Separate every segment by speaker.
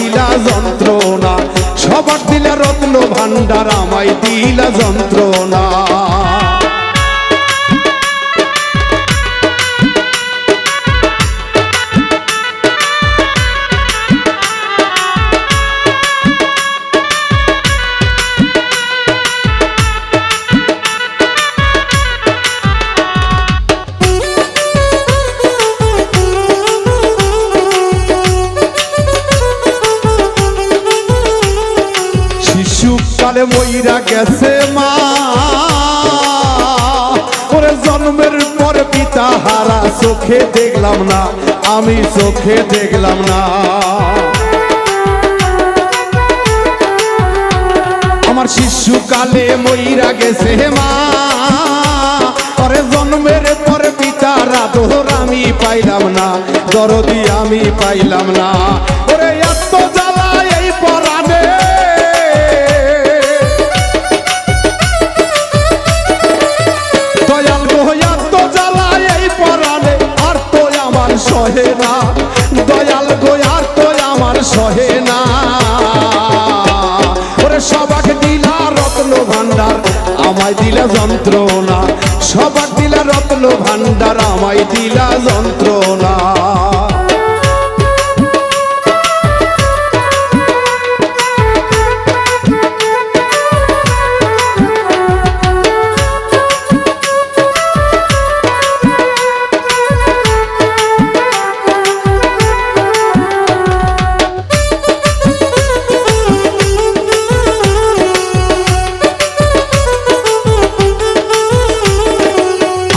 Speaker 1: দিলা যন্ত্রণা, সবার দিলা রত্ন ভান্ডার আমায় দিলা যন্ত্রণা। শিশুকালে মইরা গেছে মা, ওরে জন্মের পর পিতা হারা চোখে দেখলাম না, আমি চোখে দেখলাম না। আমার শিশুকালে মইরা গেছে মা, ওরে জন্মের পর পিতার আদর আমি পাইলাম না, দরদি আমি পাইলাম না। ওরে এত জ্বালা এই পরাণে, দয়াল গো এত জ্বালা এই পরাণে আর তো আমার সহে না, দয়াল গো আর তো আমার সহে না। ওরে সবাক দিলা রত্ন ভান্ডার আমায় দিলা যন্ত্রণা, সবাক দিলা রত্ন ভান্ডার আমায় দিলা যন্ত্রণা।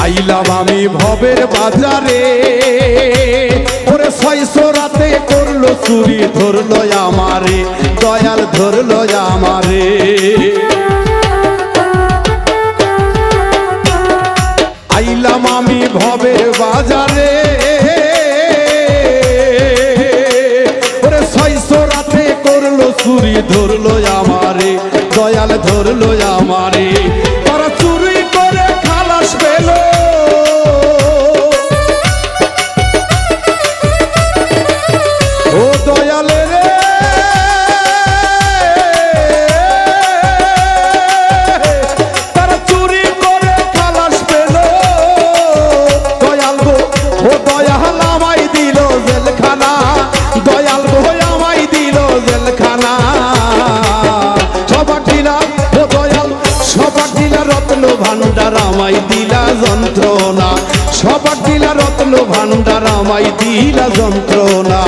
Speaker 1: আইলাম আমি ভবের বাজারে, ওরে 600 রাতে করলো চুরি, ধরলো আমারে দয়াল ধরলো আমারে। আইলাম আমি ভবের বাজারে, ওরে 600 রাতে করলো চুরি, ধরলো আমারে দয়াল ধরলো আমারে। তারা চুরি করে খালাস পেল, ও দয়ালে রে তারা চুরি করে খালাস পেল, দয়াল গো ও দয়াল আমায় দিল জেলখানা, দয়াল গো আমায় দিল জেলখানা। সবার দিলা ও দয়াল সবার দিলা রত্ন ভান্ডার আমায় দিলা যন্ত্রণা, সবার দিলা রত্ন ভান্ডার আমায় দিলা যন্ত্রণা।